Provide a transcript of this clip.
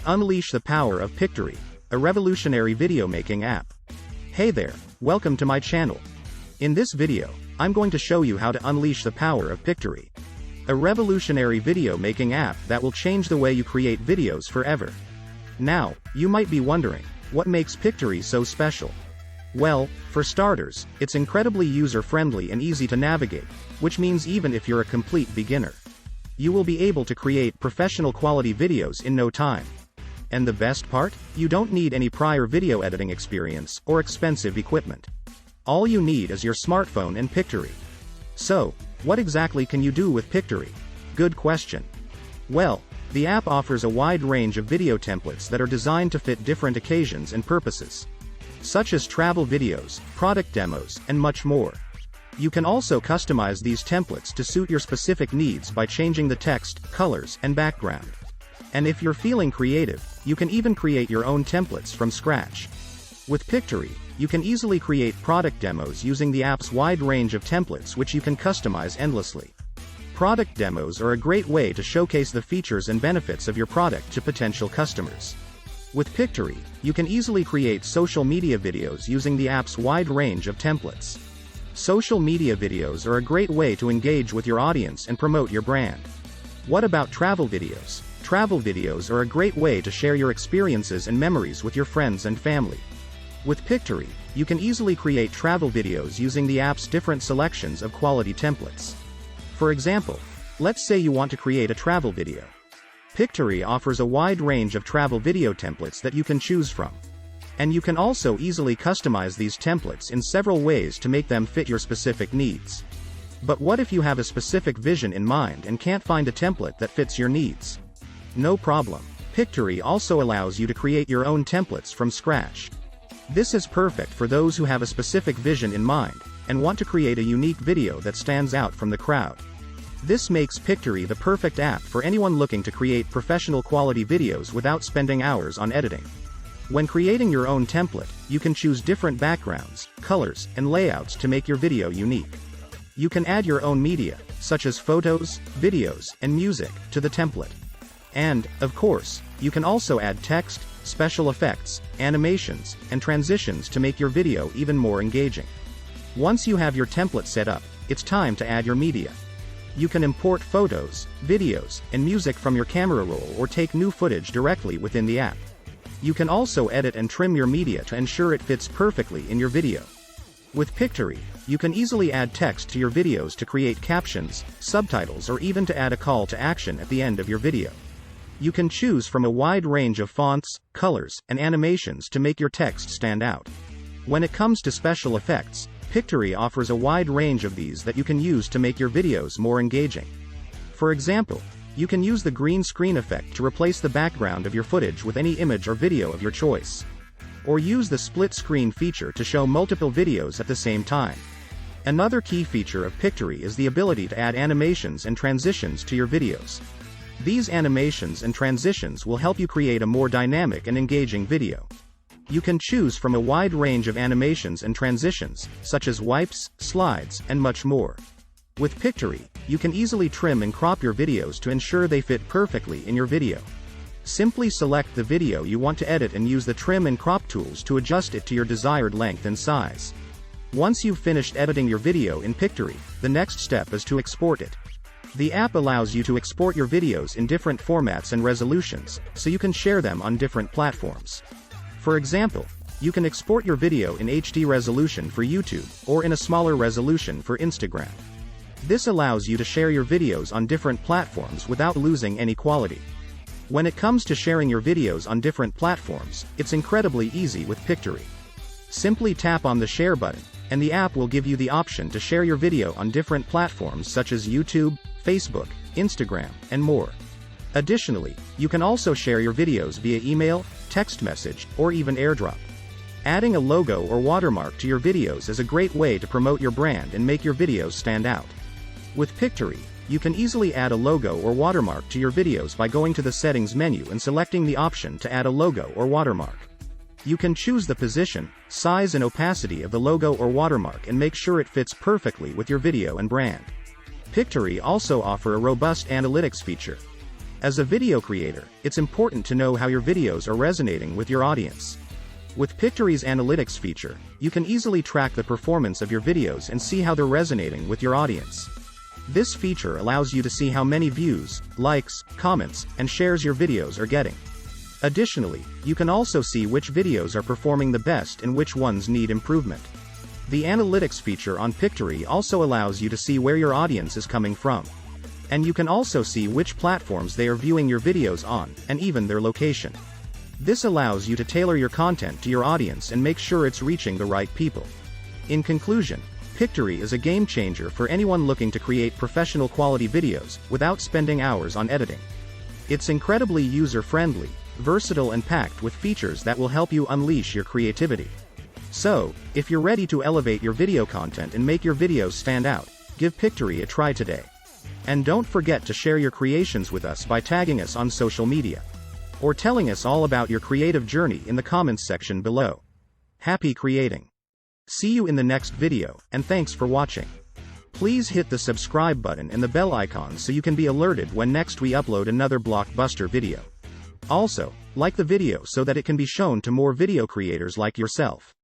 unleash the power of Pictory, a revolutionary video making app. Hey there, welcome to my channel. In this video, I'm going to show you how to unleash the power of Pictory, a revolutionary video making app that will change the way you create videos forever. Now, you might be wondering, what makes Pictory so special? Well, for starters, it's incredibly user-friendly and easy to navigate, which means even if you're a complete beginner, you will be able to create professional quality videos in no time. And the best part? You don't need any prior video editing experience or expensive equipment. All you need is your smartphone and Pictory. So, what exactly can you do with Pictory? Good question. Well, the app offers a wide range of video templates that are designed to fit different occasions and purposes, such as travel videos, product demos, and much more. You can also customize these templates to suit your specific needs by changing the text, colors, and background. And if you're feeling creative, you can even create your own templates from scratch. With Pictory, you can easily create product demos using the app's wide range of templates, which you can customize endlessly. Product demos are a great way to showcase the features and benefits of your product to potential customers. With Pictory, you can easily create social media videos using the app's wide range of templates. Social media videos are a great way to engage with your audience and promote your brand. What about travel videos? Travel videos are a great way to share your experiences and memories with your friends and family. With Pictory, you can easily create travel videos using the app's different selections of quality templates. For example, let's say you want to create a travel video. Pictory offers a wide range of travel video templates that you can choose from. And you can also easily customize these templates in several ways to make them fit your specific needs. But what if you have a specific vision in mind and can't find a template that fits your needs? No problem. Pictory also allows you to create your own templates from scratch. This is perfect for those who have a specific vision in mind and want to create a unique video that stands out from the crowd. This makes Pictory the perfect app for anyone looking to create professional quality videos without spending hours on editing. When creating your own template, you can choose different backgrounds, colors, and layouts to make your video unique. You can add your own media, such as photos, videos, and music, to the template. And, of course, you can also add text, special effects, animations, and transitions to make your video even more engaging. Once you have your template set up, it's time to add your media. You can import photos, videos, and music from your camera roll or take new footage directly within the app. You can also edit and trim your media to ensure it fits perfectly in your video. With Pictory, you can easily add text to your videos to create captions, subtitles, or even to add a call to action at the end of your video. You can choose from a wide range of fonts, colors, and animations to make your text stand out. When it comes to special effects, Pictory offers a wide range of these that you can use to make your videos more engaging. For example, you can use the green screen effect to replace the background of your footage with any image or video of your choice. Or use the split screen feature to show multiple videos at the same time. Another key feature of Pictory is the ability to add animations and transitions to your videos. These animations and transitions will help you create a more dynamic and engaging video. You can choose from a wide range of animations and transitions, such as wipes, slides, and much more. With Pictory, you can easily trim and crop your videos to ensure they fit perfectly in your video. Simply select the video you want to edit and use the trim and crop tools to adjust it to your desired length and size. Once you've finished editing your video in Pictory, the next step is to export it. The app allows you to export your videos in different formats and resolutions, so you can share them on different platforms. For example, you can export your video in HD resolution for YouTube, or in a smaller resolution for Instagram. This allows you to share your videos on different platforms without losing any quality. When it comes to sharing your videos on different platforms, it's incredibly easy with Pictory. Simply tap on the share button, and the app will give you the option to share your video on different platforms such as YouTube, Facebook, Instagram, and more. Additionally, you can also share your videos via email, text message, or even AirDrop. Adding a logo or watermark to your videos is a great way to promote your brand and make your videos stand out. With Pictory, you can easily add a logo or watermark to your videos by going to the settings menu and selecting the option to add a logo or watermark. You can choose the position, size, and opacity of the logo or watermark and make sure it fits perfectly with your video and brand. Pictory also offers a robust analytics feature. As a video creator, it's important to know how your videos are resonating with your audience. With Pictory's analytics feature, you can easily track the performance of your videos and see how they're resonating with your audience. This feature allows you to see how many views, likes, comments, and shares your videos are getting. Additionally, you can also see which videos are performing the best and which ones need improvement. The analytics feature on Pictory also allows you to see where your audience is coming from. And you can also see which platforms they are viewing your videos on, and even their location. This allows you to tailor your content to your audience and make sure it's reaching the right people. In conclusion, Pictory is a game changer for anyone looking to create professional quality videos without spending hours on editing. It's incredibly user-friendly, versatile and packed with features that will help you unleash your creativity. So, if you're ready to elevate your video content and make your videos stand out, give Pictory a try today. And don't forget to share your creations with us by tagging us on social media. Or telling us all about your creative journey in the comments section below. Happy creating! See you in the next video, and thanks for watching. Please hit the subscribe button and the bell icon so you can be alerted when next we upload another blockbuster video. Also, like the video so that it can be shown to more video creators like yourself.